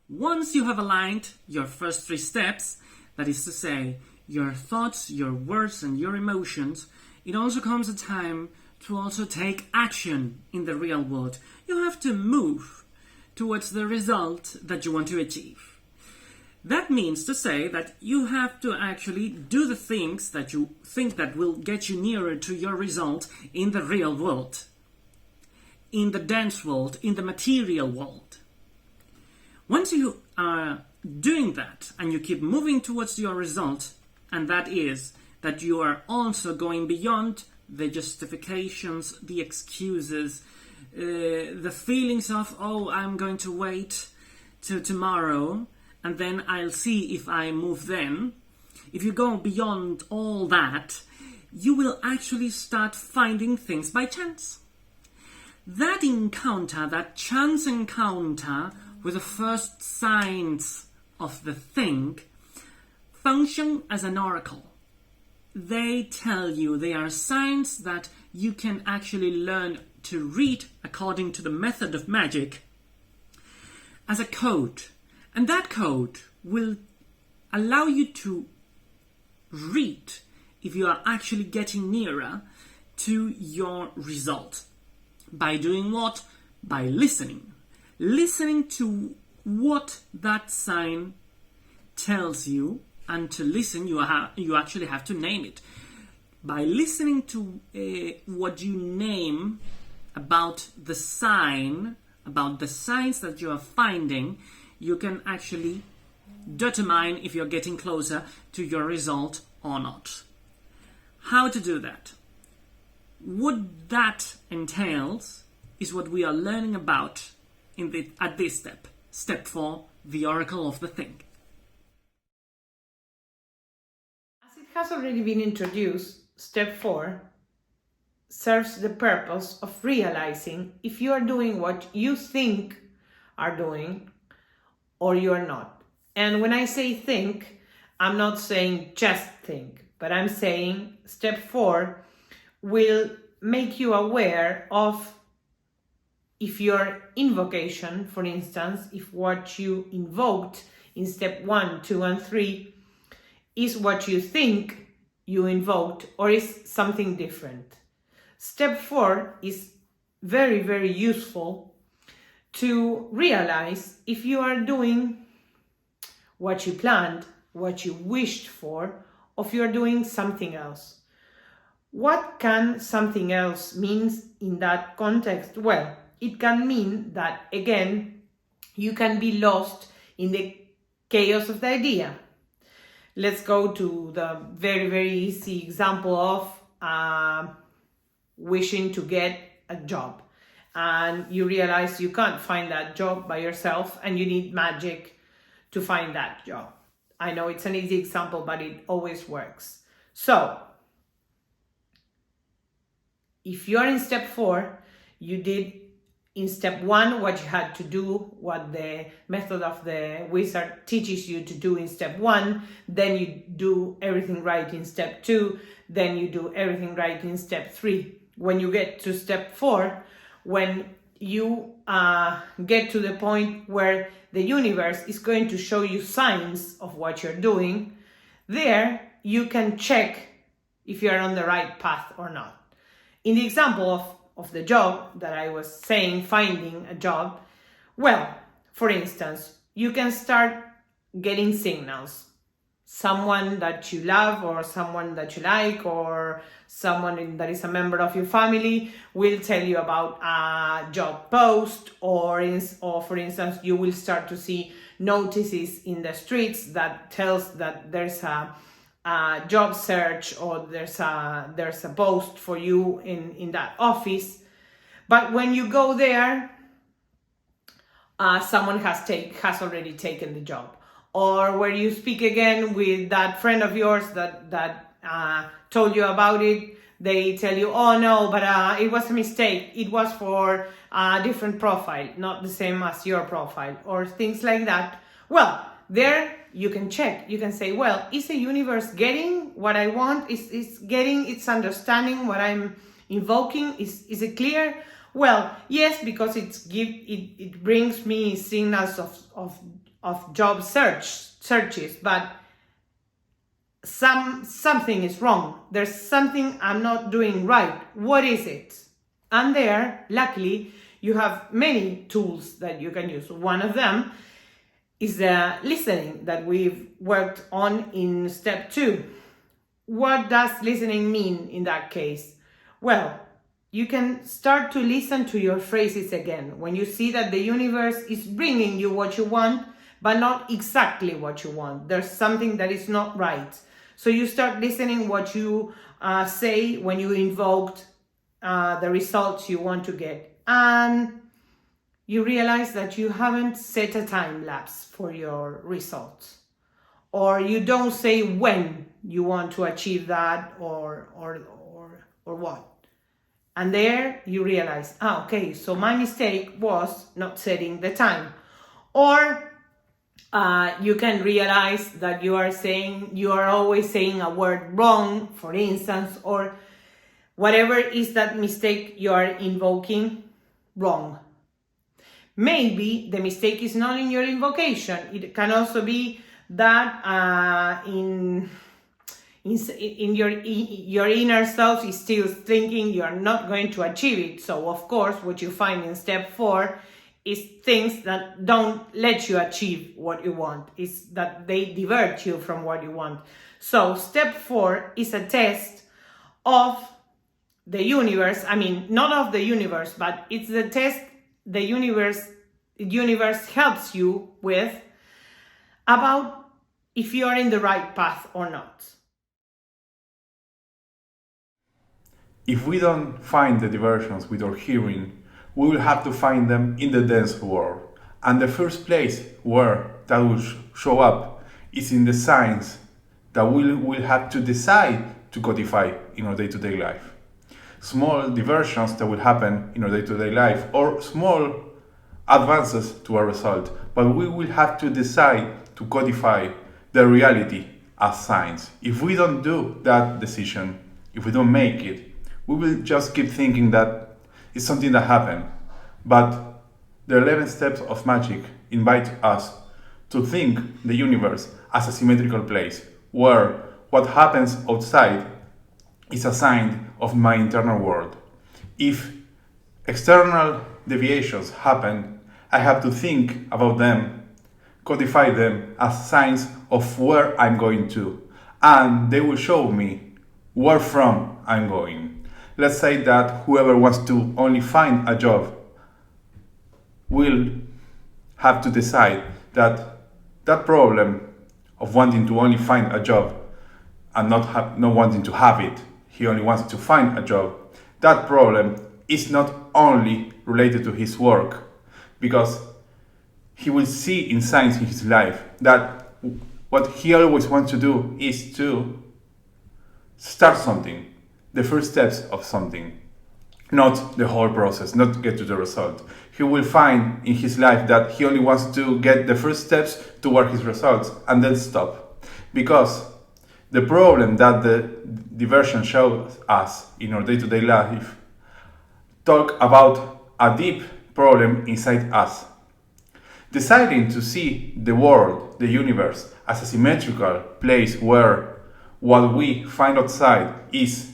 Once you have aligned your first 3 steps, that is to say, your thoughts, your words, and your emotions, it also comes a time to also take action in the real world. You have to move towards the result that you want to achieve. That means to say that you have to actually do the things that you think that will get you nearer to your result in the real world, in the dense world, in the material world. Once you are doing that and you keep moving towards your result, and that is that you are also going beyond the justifications, the excuses, the feelings of, oh, I'm going to wait till tomorrow and then I'll see if I move then. If you go beyond all that, you will actually start finding things by chance. That encounter, that chance encounter with the first signs of the thing, function as an oracle. They tell you, they are signs that you can actually learn to read according to the method of magic as a code. And that code will allow you to read if you are actually getting nearer to your result. By doing what? By listening. Listening to what that sign tells you, and to listen, you actually have to name it. By listening to what you name about the sign, about the signs that you are finding, you can actually determine if you're getting closer to your result or not. How to do that? What that entails is what we are learning about at this step. Step 4, the oracle of the thing. As it has already been introduced, step 4 serves the purpose of realizing if you are doing what you think are doing or you are not. And when I say think, I'm not saying just think, but I'm saying step 4 will make you aware of if your invocation, for instance, if what you invoked in step 1, 2, and 3 is what you think you invoked or is something different. Step 4 is very, very useful to realize if you are doing what you planned, what you wished for, or if you are doing something else. What can something else mean in that context? Well, it can mean that, again, you can be lost in the chaos of the idea. Let's go to the very, very easy example of wishing to get a job. And you realize you can't find that job by yourself and you need magic to find that job. I know it's an easy example, but it always works. So, if you're in step 4, you did in step 1 what you had to do, what the method of the wizard teaches you to do in step 1, then you do everything right in step 2, then you do everything right in step 3. When you get to step 4, when you get to the point where the universe is going to show you signs of what you're doing, there you can check if you're on the right path or not. In the example of the job that I was saying, finding a job, well, for instance, you can start getting signals. Someone that you love or someone that you like or someone that is a member of your family will tell you about a job post, or for instance, you will start to see notices in the streets that tells that there's a job search or there's a post for you in that office. But when you go there, someone has already taken the job. Or where you speak again with that friend of yours that told you about it, they tell you, oh no, but it was a mistake. It was for a different profile, not the same as your profile, or things like that. Well, there you can check. You can say, well, is the universe getting what I want? Is getting its understanding what I'm invoking? Is it clear? Well, yes, because it brings me signals of job searches, but something is wrong. There's something I'm not doing right. What is it? And there, luckily, you have many tools that you can use. One of them is the listening that we've worked on in step 2. What does listening mean in that case? Well, you can start to listen to your phrases again when you see that the universe is bringing you what you want, but not exactly what you want. There's something that is not right. So you start listening what you say when you invoked the results you want to get. And you realize that you haven't set a time lapse for your results. Or you don't say when you want to achieve that or what. And there you realize, okay, so my mistake was not setting the time. Or you can realize that you are always saying a word wrong, for instance, or whatever is that mistake you are invoking wrong. Maybe the mistake is not in your invocation. It can also be that in your inner self is still thinking you are not going to achieve it. So of course, what you find in step 4 is things that don't let you achieve what you want. Is that they divert you from what you want. So step 4 is a test of the universe. I mean, not of the universe, but it's the test the universe helps you with about if you are in the right path or not. If we don't find the diversions with our hearing, we will have to find them in the dense world. And the first place where that will show up is in the signs that we will have to decide to codify in our day-to-day life. Small diversions that will happen in our day-to-day life or small advances to our result, but we will have to decide to codify the reality as signs. If we don't do that decision, if we don't make it, we will just keep thinking that it's something that happened. But the 11 steps of magic invite us to think the universe as a symmetrical place where what happens outside is a sign of my internal world. If external deviations happen, I have to think about them, codify them as signs of where I'm going to, and they will show me where from I'm going. Let's say that whoever wants to only find a job will have to decide that that problem of wanting to only find a job and not wanting to have it, he only wants to find a job, that problem is not only related to his work, because he will see in signs in his life that what he always wants to do is to start something, the first steps of something, not the whole process, not to get to the result. He will find in his life that he only wants to get the first steps toward his results and then stop. Because the problem that the diversion shows us in our day-to-day life talk about a deep problem inside us. Deciding to see the world, the universe, as a symmetrical place where what we find outside is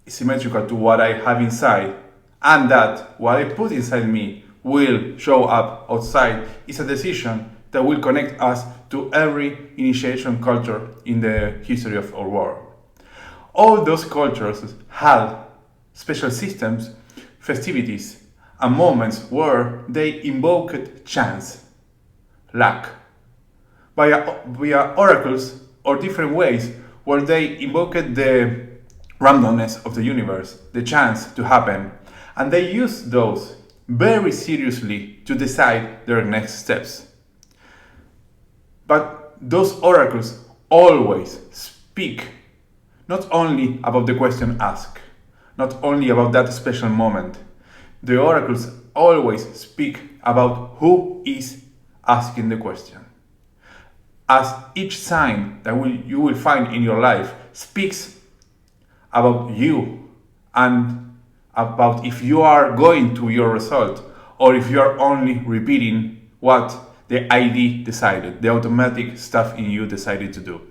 symmetrical to what I have inside, and that what I put inside me will show up outside, is a decision that will connect us to every initiation culture in the history of our world. All those cultures had special systems, festivities, and moments where they invoked chance, luck, via oracles or different ways where they invoked the randomness of the universe, the chance to happen, and they used those very seriously to decide their next steps. But those oracles always speak not only about the question asked, not only about that special moment. The oracles always speak about who is asking the question. As each sign that you will find in your life speaks about you and about if you are going to your result or if you are only repeating what the ID decided, the automatic stuff in you decided to do.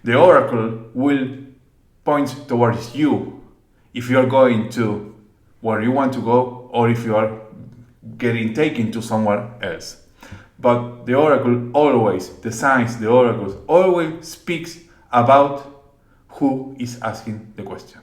The oracle will point towards you if you are going to where you want to go or if you are getting taken to somewhere else. But the oracle always, the signs, the oracles always speaks about who is asking the question.